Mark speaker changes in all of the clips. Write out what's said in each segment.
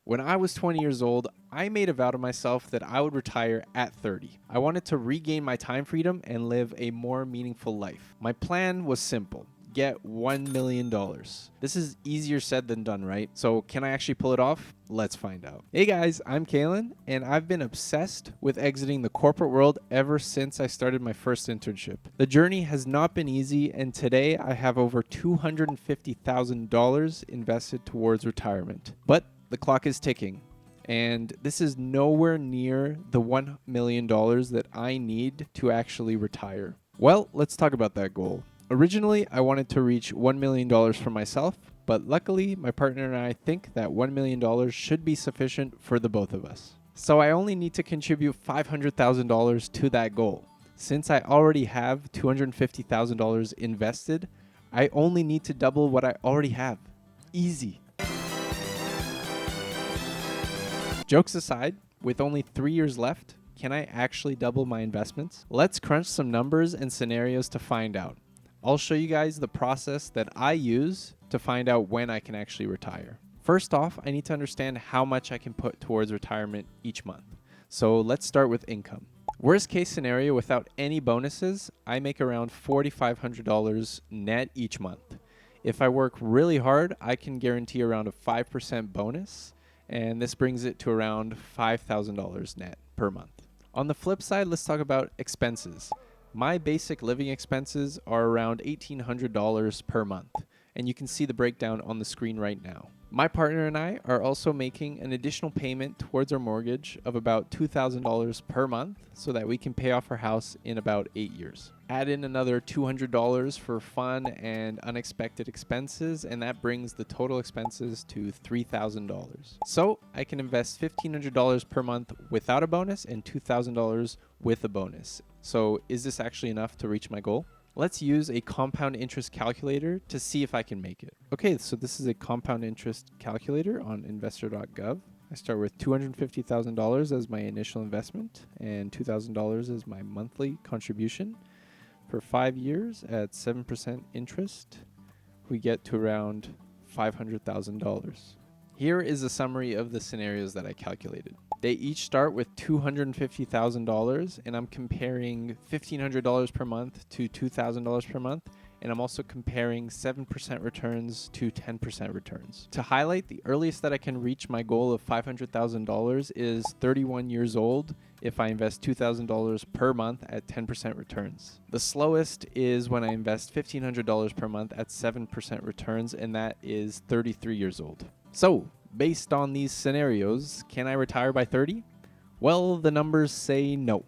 Speaker 1: When I was 20 years old, I made a vow to myself that I would retire at 30. I wanted to regain my time freedom and live a more meaningful life. My plan was simple. Get $1 million. This is easier said than done, right? So can I actually pull it off? Let's find out. Hey guys, I'm Kalen, and I've been obsessed with exiting the corporate world ever since I started my first internship. The journey has not been easy, and today I have over $250,000 invested towards retirement. But the clock is ticking, and this is nowhere near the $1 million that I need to actually retire. Well, let's talk about that goal. Originally, I wanted to reach $1 million for myself, but luckily, my partner and I think that $1 million should be sufficient for the both of us. So I only need to contribute $500,000 to that goal. Since I already have $250,000 invested, I only need to double what I already have. Easy. Jokes aside, with only 3 years left, can I actually double my investments? Let's crunch some numbers and scenarios to find out. I'll show you guys the process that I use to find out when I can actually retire. First off, I need to understand how much I can put towards retirement each month. So let's start with income. Worst case scenario, without any bonuses, I make around $4,500 net each month. If I work really hard, I can guarantee around a 5% bonus, and this brings it to around $5,000 net per month. On the flip side, let's talk about expenses. My basic living expenses are around $1,800 per month, and you can see the breakdown on the screen right now. My partner and I are also making an additional payment towards our mortgage of about $2,000 per month so that we can pay off our house in about 8 years. Add in another $200 for fun and unexpected expenses, and that brings the total expenses to $3,000. So I can invest $1,500 per month without a bonus and $2,000 with a bonus. So is this actually enough to reach my goal? Let's use a compound interest calculator to see if I can make it. Okay, so this is a compound interest calculator on investor.gov. I start with $250,000 as my initial investment and $2,000 as my monthly contribution. For 5 years at 7% interest, we get to around $500,000. Here is a summary of the scenarios that I calculated. They each start with $250,000, and I'm comparing $1,500 per month to $2,000 per month, and I'm also comparing 7% returns to 10% returns. To highlight, the earliest that I can reach my goal of $500,000 is 31 years old if I invest $2,000 per month at 10% returns. The slowest is when I invest $1,500 per month at 7% returns, and that is 33 years old. So, based on these scenarios, can I retire by 30? Well, the numbers say no,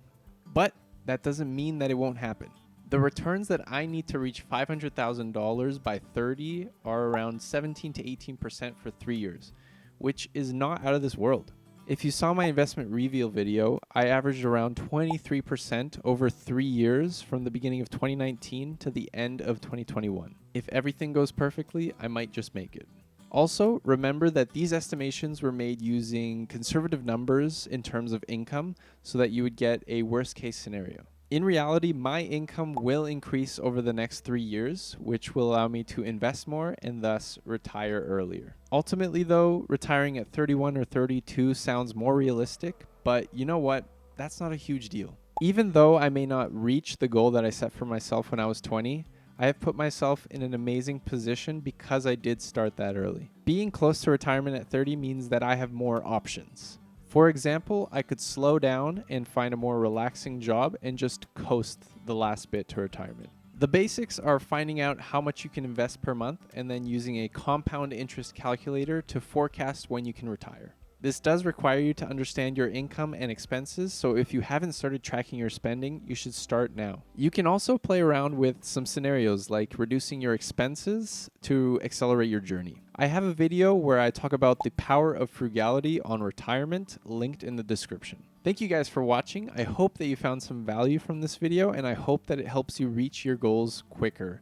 Speaker 1: but that doesn't mean that it won't happen. The returns that I need to reach $500,000 by 30 are around 17 to 18% for 3 years, which is not out of this world. If you saw my investment reveal video, I averaged around 23% over 3 years from the beginning of 2019 to the end of 2021. If everything goes perfectly, I might just make it. Also, remember that these estimations were made using conservative numbers in terms of income so that you would get a worst case scenario. In reality, my income will increase over the next 3 years, which will allow me to invest more and thus retire earlier. Ultimately though, retiring at 31 or 32 sounds more realistic, but you know what? That's not a huge deal. Even though I may not reach the goal that I set for myself when I was 20, I have put myself in an amazing position because I did start that early. Being close to retirement at 30 means that I have more options. For example, I could slow down and find a more relaxing job and just coast the last bit to retirement. The basics are finding out how much you can invest per month and then using a compound interest calculator to forecast when you can retire. This does require you to understand your income and expenses, so if you haven't started tracking your spending, you should start now. You can also play around with some scenarios like reducing your expenses to accelerate your journey. I have a video where I talk about the power of frugality on retirement, linked in the description. Thank you guys for watching. I hope that you found some value from this video, and I hope that it helps you reach your goals quicker.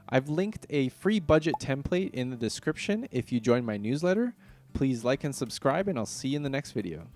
Speaker 1: I've linked a free budget template in the description if you join my newsletter. Please like and subscribe, and I'll see you in the next video.